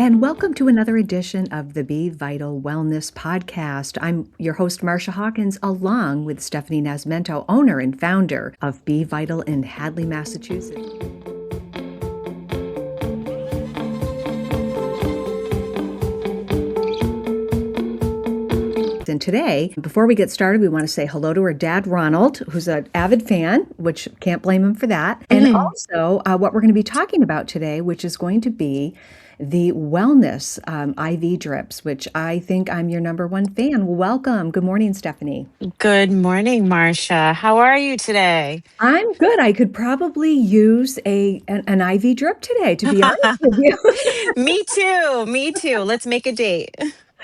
and welcome to another edition of the Be Vital Wellness Podcast. I'm your host, Marcia Hawkins, along with Stephanie Nascimento, owner and founder of Be Vital in Hadley, Massachusetts. And today, before we get started, we want to say hello to her dad, Ronald, who's an avid fan, which can't blame him for that. And also what we're going to be talking about today, which is going to be the wellness IV drips, which I think I'm your number one fan. Welcome. Good morning, Stephanie. Good morning, Marcia. How are you today? I'm good. I could probably use an IV drip today, to be honest with you. Me too. Me too. Let's make a date.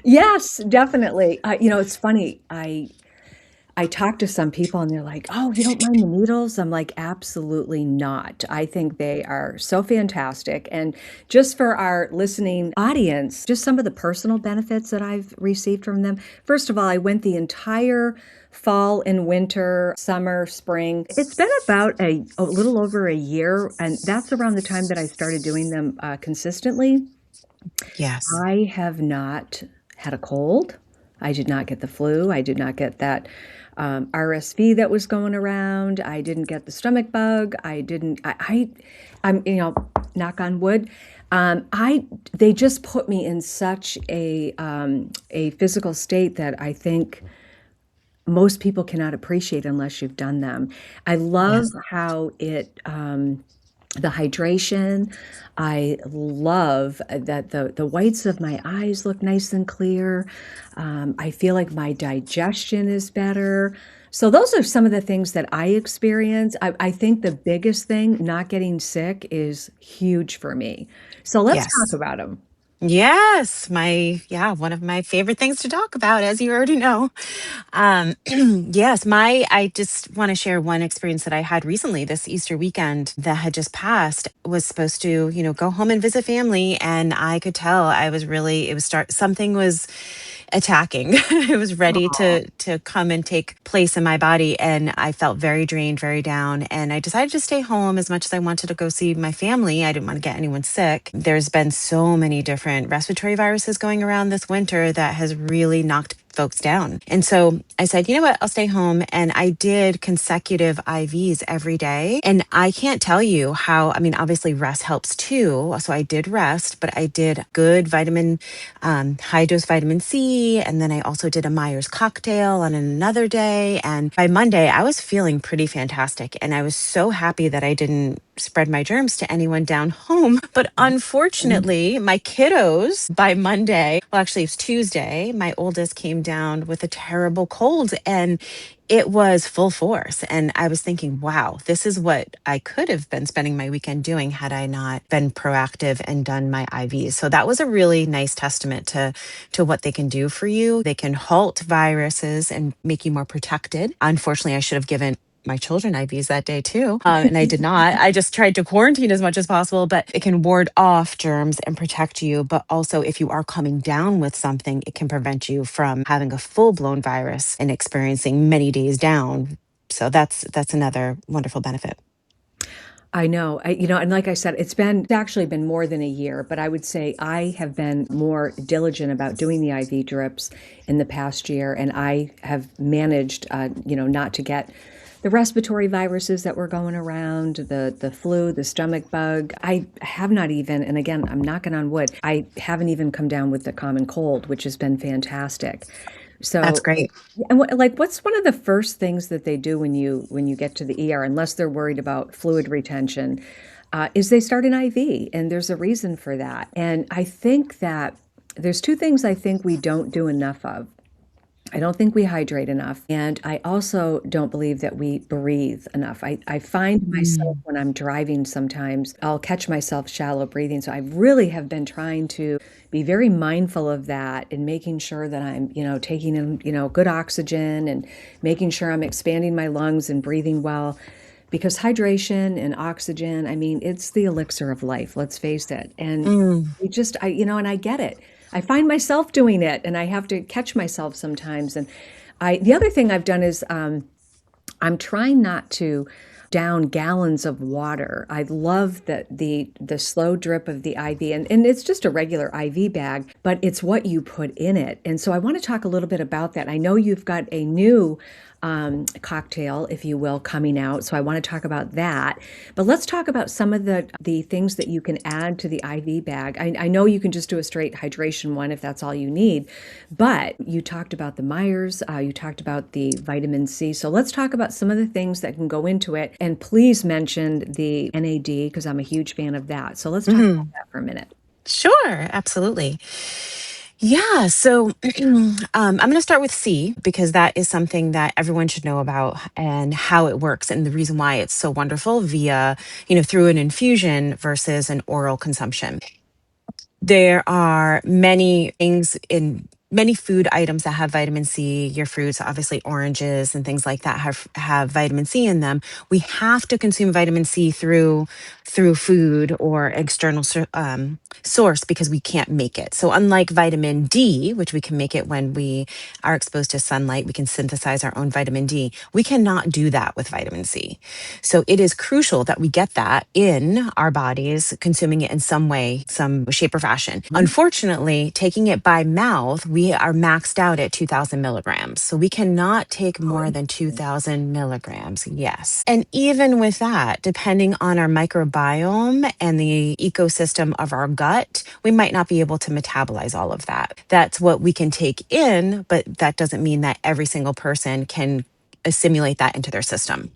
Yes, definitely. It's funny. I talk to some people and they're like, "Oh, you don't mind the needles?" I'm like, "Absolutely not. I think they are so fantastic." And just for our listening audience, just some of the personal benefits that I've received from them. First of all, I went the entire fall and winter, summer, spring. It's been about a little over a year, and that's around the time that I started doing them consistently. Yes. I have not had a cold. I did not get the flu. I did not get that RSV that was going around. I didn't get the stomach bug. I'm, knock on wood. They just put me in such a physical state that I think most people cannot appreciate unless you've done them. I love Yes. how the hydration. I love that the whites of my eyes look nice and clear. I feel like my digestion is better. So those are some of the things that I experience. I think the biggest thing, not getting sick, is huge for me. So let's talk Yes. about them. Yes. One of my favorite things to talk about, as you already know. Yes, I just want to share one experience that I had recently this Easter weekend that had just passed. Was supposed to, go home and visit family. And I could tell something was attacking. It was ready to come and take place in my body. And I felt very drained, very down. And I decided to stay home as much as I wanted to go see my family. I didn't want to get anyone sick. There's been so many different respiratory viruses going around this winter that has really knocked folks down. And so I said, you know what, I'll stay home. And I did consecutive IVs every day. And I can't tell you how, obviously rest helps too. So I did rest, but I did good high dose vitamin C. And then I also did a Myers cocktail on another day. And by Monday, I was feeling pretty fantastic. And I was so happy that I didn't spread my germs to anyone down home. But unfortunately, my kiddos by Monday, well, actually, it was Tuesday, my oldest came down with a terrible cold and it was full force. And I was thinking, wow, this is what I could have been spending my weekend doing had I not been proactive and done my IVs. So that was a really nice testament to what they can do for you. They can halt viruses and make you more protected. Unfortunately, I should have given my children IVs that day too. And I did not. I just tried to quarantine as much as possible, but it can ward off germs and protect you. But also, if you are coming down with something, it can prevent you from having a full blown virus and experiencing many days down. So that's another wonderful benefit. I know. And like I said, it's actually been more than a year, but I would say I have been more diligent about doing the IV drips in the past year, and I have managed, not to get the respiratory viruses that were going around, the flu, the stomach bug. I have not even, and again, I'm knocking on wood, I haven't even come down with the common cold, which has been fantastic. That's So, great. and what's one of the first things that they do when you get to the ER, unless they're worried about fluid retention, is they start an IV, and there's a reason for that. And I think that there's two things I think we don't do enough of. I don't think we hydrate enough. And I also don't believe that we breathe enough. I find myself when I'm driving sometimes, I'll catch myself shallow breathing. So I really have been trying to be very mindful of that and making sure that I'm, taking in, good oxygen and making sure I'm expanding my lungs and breathing well. Because hydration and oxygen, it's the elixir of life, let's face it. And Mm. and I get it. I find myself doing it and I have to catch myself sometimes. And the other thing I've done is I'm trying not to down gallons of water. I love the slow drip of the IV, and it's just a regular IV bag, but it's what you put in it. And so I want to talk a little bit about that. I know you've got a new cocktail, if you will, coming out. So I want to talk about that. But let's talk about some of the things that you can add to the IV bag. I know you can just do a straight hydration one if that's all you need, but you talked about the Myers, you talked about the vitamin C. So let's talk about some of the things that can go into it. And please mention the NAD because I'm a huge fan of that. So let's talk about Mhm. that for a minute. Sure, absolutely. Yeah, so I'm going to start with C because that is something that everyone should know about and how it works and the reason why it's so wonderful via, through an infusion versus an oral consumption. There are many things in many food items that have vitamin C. Your fruits, obviously oranges and things like that have vitamin C in them. We have to consume vitamin C through food or external source because we can't make it. So unlike vitamin D, which we can make it when we are exposed to sunlight, we can synthesize our own vitamin D. We cannot do that with vitamin C. So it is crucial that we get that in our bodies, consuming it in some way, some shape or fashion. Unfortunately, taking it by mouth, we are maxed out at 2000 milligrams. So we cannot take Oh, more than interesting. 2000 milligrams. Yes. And even with that, depending on our microbiome and the ecosystem of our gut, we might not be able to metabolize all of that. That's what we can take in, but that doesn't mean that every single person can assimilate that into their system.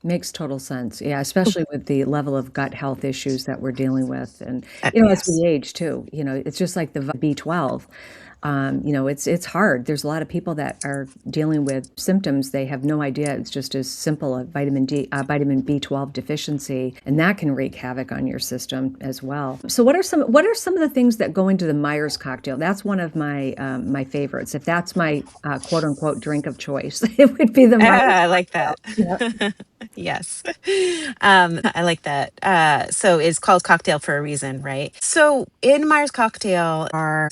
Makes total sense. Yeah, especially with the level of gut health issues that we're dealing with. And, as Yes. we age too, it's just like the B12. It's hard. There's a lot of people that are dealing with symptoms. They have no idea. It's just as simple a vitamin B12 deficiency, and that can wreak havoc on your system as well. So what are some of the things that go into the Myers cocktail? That's one of my favorites. If that's my quote unquote drink of choice, it would be the Myers I like cocktail. that. Yeah. Yes. I like that. So it's called cocktail for a reason, right? So in Myers cocktail are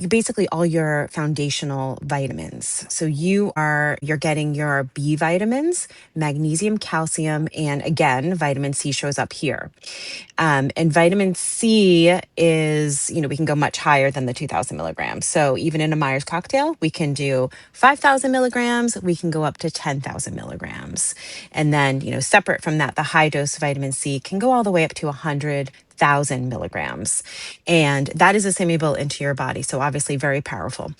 basically all your foundational vitamins. So you're getting your B vitamins, magnesium, calcium, and again, vitamin C shows up here. And vitamin C is, we can go much higher than the 2000 milligrams. So even in a Myers cocktail, we can do 5000 milligrams, we can go up to 10,000 milligrams. And then, separate from that, the high dose vitamin C can go all the way up to 100,000 milligrams. And that is assimilable into your body. So obviously very powerful.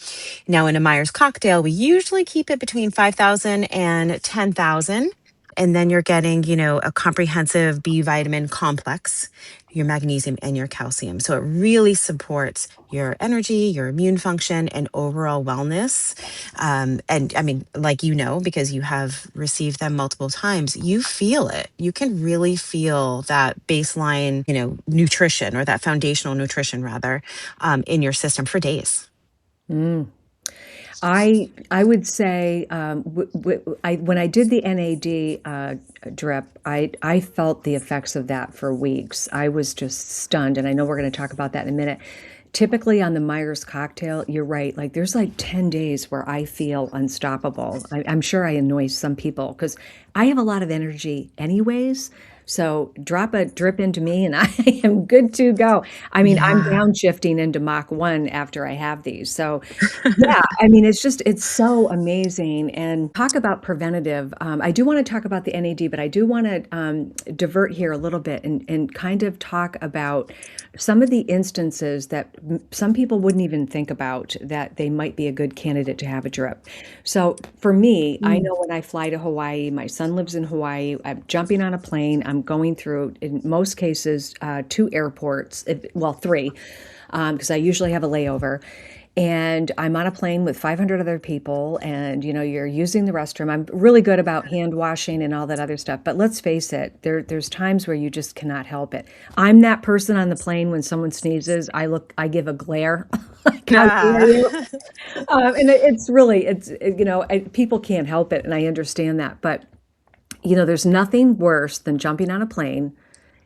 Now, in a Myers cocktail, we usually keep it between 5,000 and 10,000. And then you're getting, a comprehensive B vitamin complex, your magnesium and your calcium. So it really supports your energy, your immune function, and overall wellness. And I mean, like, because you have received them multiple times, you feel it. You can really feel that baseline, nutrition or that foundational nutrition rather, in your system for days. Mm. I would say when I did the NAD drip, I felt the effects of that for weeks. I was just stunned, and I know we're going to talk about that in a minute. Typically on the Myers cocktail, you're right. Like there's like 10 days where I feel unstoppable. I'm sure I annoy some people because I have a lot of energy anyways. So drop a drip into me and I am good to go. I mean, I'm Yeah. downshifting into Mach 1 after I have these. So yeah, I mean, it's so amazing. And talk about preventative. I do want to talk about the NAD, but I do want to divert here a little bit and kind of talk about some of the instances that some people wouldn't even think about that they might be a good candidate to have a drip. So for me, I Mm. know when I fly to Hawaii, my son lives in Hawaii. I'm jumping on a plane. I'm going through, in most cases, two airports, well, three, because I usually have a layover. And I'm on a plane with 500 other people, and you're using the restroom. I'm really good about hand washing and all that other stuff. But let's face it, there's times where you just cannot help it. I'm that person on the plane when someone sneezes, I give a glare, like, how dare Ah. you? And it's really, people can't help it, and I understand that. But there's nothing worse than jumping on a plane,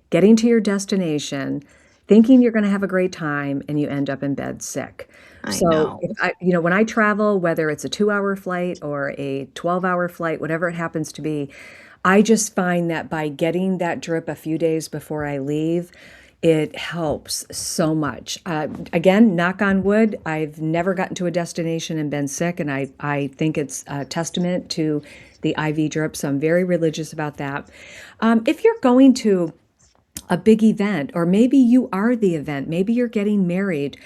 getting to your destination, thinking you're gonna have a great time and you end up in bed sick. I So, know. if I when I travel, whether it's a 2-hour flight or a 12-hour flight, whatever it happens to be, I just find that by getting that drip a few days before I leave, it helps so much. Again, knock on wood, I've never gotten to a destination and been sick, and I think it's a testament to the IV drip, so I'm very religious about that. If you're going to a big event, or maybe you are the event, maybe you're getting married.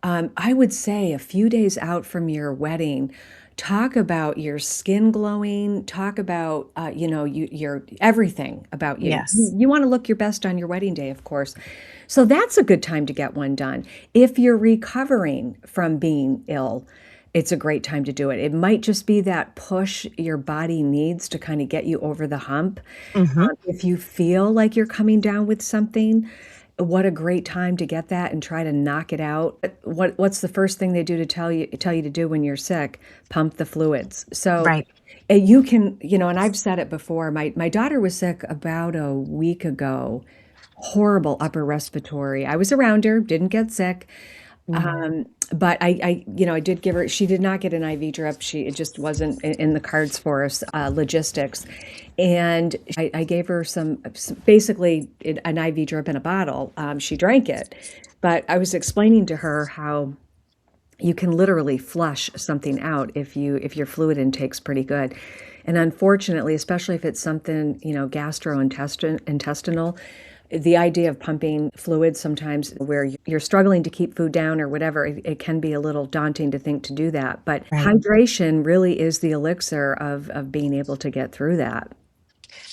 I would say a few days out from your wedding, talk about your skin glowing, talk about, your everything about you. Yes. You want to look your best on your wedding day, of course. So that's a good time to get one done. If you're recovering from being ill, it's a great time to do it. It might just be that push your body needs to kind of get you over the hump. Hmm. If you feel like you're coming down with something, what a great time to get that and try to knock it out. What's the first thing they do to tell you to do when you're sick? Pump the fluids. So Right. you can, and I've said it before. My daughter was sick about a week ago. Horrible upper respiratory. I was around her, didn't get sick. Mhm. But I did give her, she did not get an IV drip. It just wasn't in the cards for us, logistics. And I gave her basically an IV drip in a bottle. She drank it, but I was explaining to her how you can literally flush something out if your fluid intake's pretty good. And unfortunately, especially if it's something, intestinal, the idea of pumping fluid sometimes where you're struggling to keep food down or whatever, it can be a little daunting to think to do that. But Right. hydration really is the elixir of being able to get through that.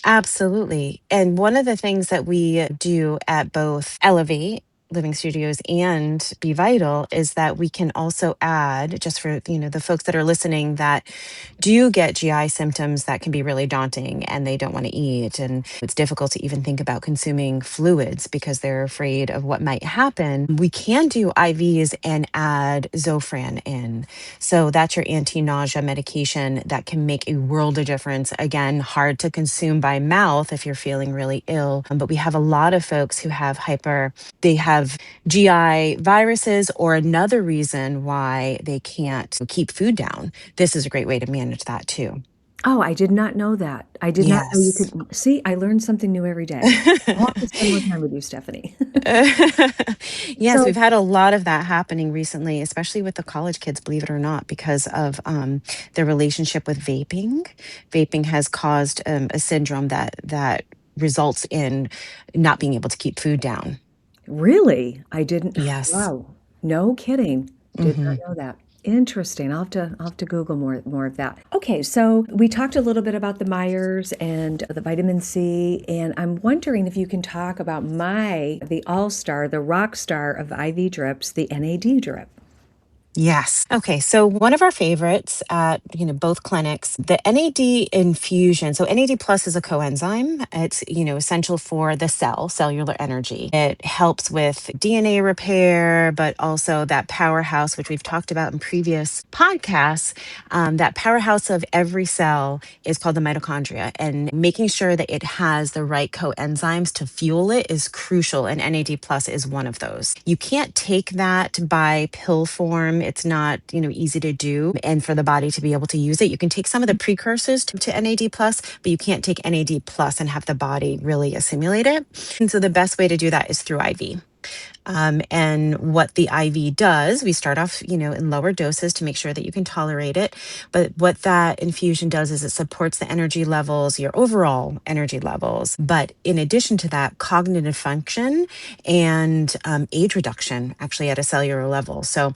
Absolutely. And one of the things that we do at both Elevate Living Studios and Be Vital is that we can also add, just for the folks that are listening that do get GI symptoms that can be really daunting and they don't want to eat, and it's difficult to even think about consuming fluids because they're afraid of what might happen. We can do IVs and add Zofran in. So that's your anti-nausea medication that can make a world of difference. Again, hard to consume by mouth if you're feeling really ill. But we have a lot of folks who they have GI viruses or another reason why they can't keep food down. This is a great way to manage that too. Oh, I did not know that. I did not know you Yes. could see, I learn something new every day. I'll have to spend more time with you, Stephanie. Yes, So we've had a lot of that happening recently, especially with the college kids, believe it or not, because of their relationship with vaping. Vaping has caused a syndrome that results in not being able to keep food down. really? I didn't Yes. wow. No kidding. Did not Hmm. know that. Interesting. I'll have to Google more of that. Okay, so we talked a little bit about the Myers and the vitamin C, and I'm wondering if you can talk about the all-star, the rock star of IV drips, the NAD drip. Yes. Okay. So one of our favorites at both clinics, the NAD infusion. So NAD plus is a coenzyme. It's essential for the cellular energy. It helps with DNA repair, but also that powerhouse, which we've talked about in previous podcasts. That powerhouse of every cell is called the mitochondria, and making sure that it has the right coenzymes to fuel it is crucial. And NAD plus is one of those. You can't take that by pill form. It's not, easy to do. And for the body to be able to use it, you can take some of the precursors to NAD plus, but you can't take NAD plus and have the body really assimilate it. And so the best way to do that is through IV. And what the IV does, we start off, in lower doses to make sure that you can tolerate it. But what that infusion does is it supports the energy levels, your overall energy levels. But in addition to that, cognitive function and age reduction, actually at a cellular level. So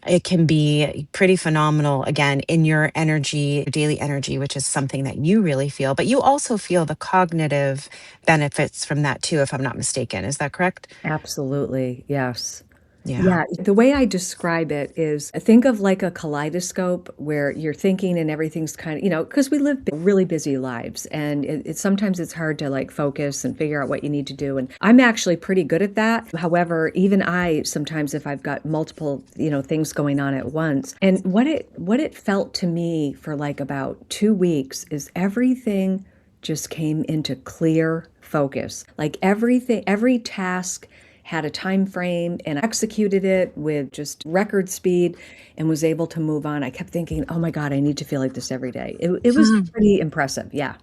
it can be pretty phenomenal, again, in your energy, daily energy, which is something that you really feel. But you also feel the cognitive benefits from that too, if I'm not mistaken. Is that correct? Absolutely, yes. Yeah. Yeah, the way I describe it is think of like a kaleidoscope where you're thinking and everything's kind of, because we live really busy lives and sometimes it's hard to like focus and figure out what you need to do. And I'm actually pretty good at that. However, even I sometimes if I've got multiple, things going on at once. And what it felt to me for like about 2 weeks is everything just came into clear focus. Like everything, every task had a time frame and executed it with just record speed and was able to move on. I kept thinking, oh my God, I need to feel like this every day. It was Hmm. pretty impressive. Yeah.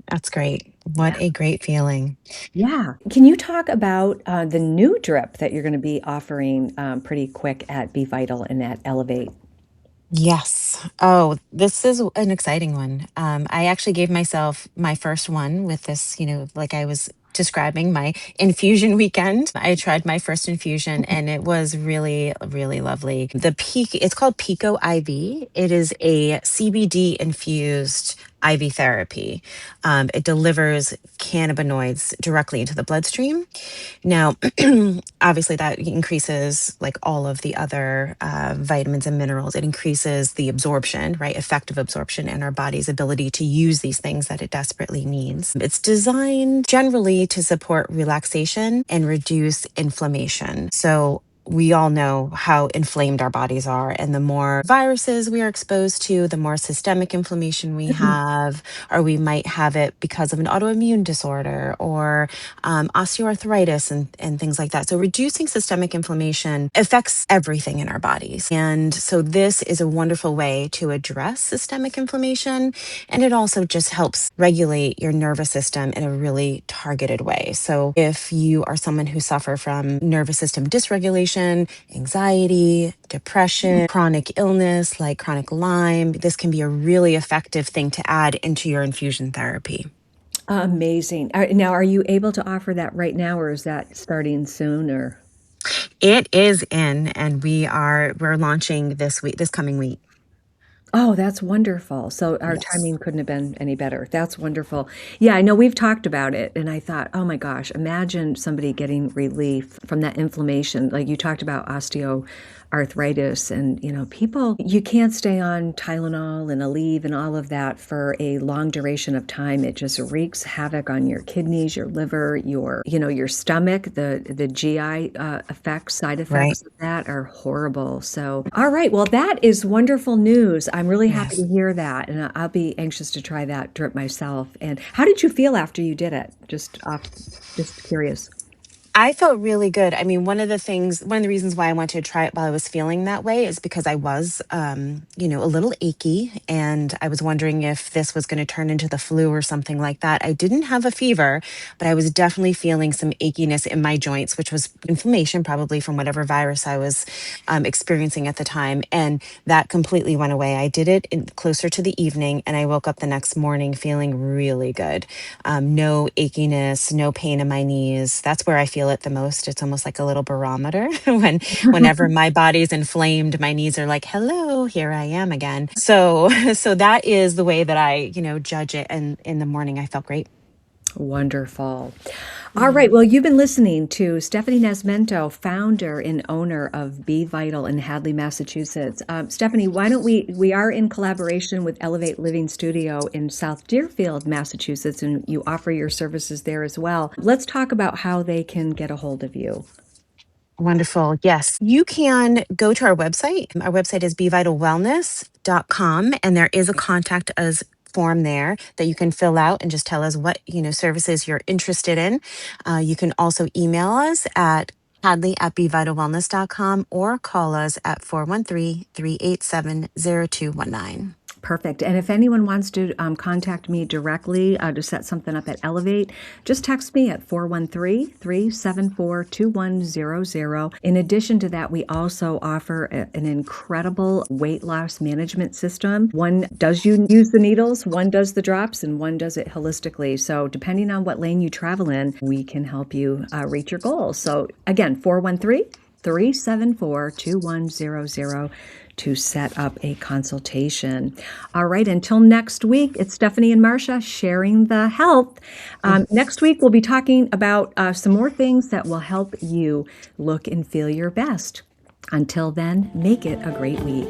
That's great. What Yeah. a great feeling. Yeah. Can you talk about the new drip that you're going to be offering pretty quick at Be Vital and at Elevate? Yes. Oh, this is an exciting one. I actually gave myself my first one with this, like I was describing my infusion weekend. I tried my first infusion and it was really, really lovely. It's called Pico IV. It is a CBD infused IV therapy. It delivers cannabinoids directly into the bloodstream. Now, obviously, that increases like all of the other vitamins and minerals. It increases the absorption, right? Effective absorption and our body's ability to use these things that it desperately needs. It's designed generally to support relaxation and reduce inflammation. So, we all know how inflamed our bodies are, and the more viruses we are exposed to, the more systemic inflammation we have, or we might have it because of an autoimmune disorder or osteoarthritis and things like that. So reducing systemic inflammation affects everything in our bodies. And so this is a wonderful way to address systemic inflammation. And it also just helps regulate your nervous system in a really targeted way. So if you are someone who suffer from nervous system dysregulation, anxiety, depression, chronic illness like chronic Lyme, this can be a really effective thing to add into your infusion therapy. Amazing. Now, are you able to offer that right now, or is that starting soon? Or It is in, and we're launching this coming week. oh, that's wonderful. So our Yes. timing couldn't have been any better. That's wonderful. Yeah, I know we've talked about it, and I thought, oh my gosh, imagine somebody getting relief from that inflammation. Like you talked about osteoarthritis, and people, you can't stay on Tylenol and Aleve and all of that for a long duration of time. It just wreaks havoc on your kidneys, your liver, your stomach. The GI effects, side Right. effects of that are horrible. So, all right, well, that is wonderful news. I'm really happy Yes. to hear that, and I'll be anxious to try that drip myself. And how did you feel after you did it? Just curious. I felt really good. I mean, one of the reasons why I wanted to try it while I was feeling that way is because I was, a little achy, and I was wondering if this was going to turn into the flu or something like that. I didn't have a fever, but I was definitely feeling some achiness in my joints, which was inflammation, probably from whatever virus I was experiencing at the time. And that completely went away. I did it closer to the evening, and I woke up the next morning feeling really good. No achiness, no pain in my knees. That's where I feel it the most. It's almost like a little barometer whenever my body's inflamed, my knees are like, "Hello, here I am again." So so that is the way that I, judge it. And in the morning, I felt great. Wonderful. All Yeah. right. Well, you've been listening to Stephanie Nascimento, founder and owner of Be Vital in Hadley, Massachusetts. Stephanie, why don't we are in collaboration with Elevate Living Studio in South Deerfield, Massachusetts, and you offer your services there as well. Let's talk about how they can get a hold of you. Wonderful. Yes. You can go to our website. Our website is bevitalwellness.com, and there is a contact us form there that you can fill out and just tell us what, services you're interested in. You can also email us at hadley@bevitalwellness.com or call us at 413-387-0219. Perfect. And if anyone wants to contact me directly to set something up at Elevate, just text me at 413-374-2100. In addition to that, we also offer an incredible weight loss management system. One does you use the needles, one does the drops, and one does it holistically. So depending on what lane you travel in, we can help you reach your goals. So again, 413-374-2100 to set up a consultation. All right, until next week, it's Stephanie and Marcia sharing the health. Next week, we'll be talking about some more things that will help you look and feel your best. Until then, make it a great week.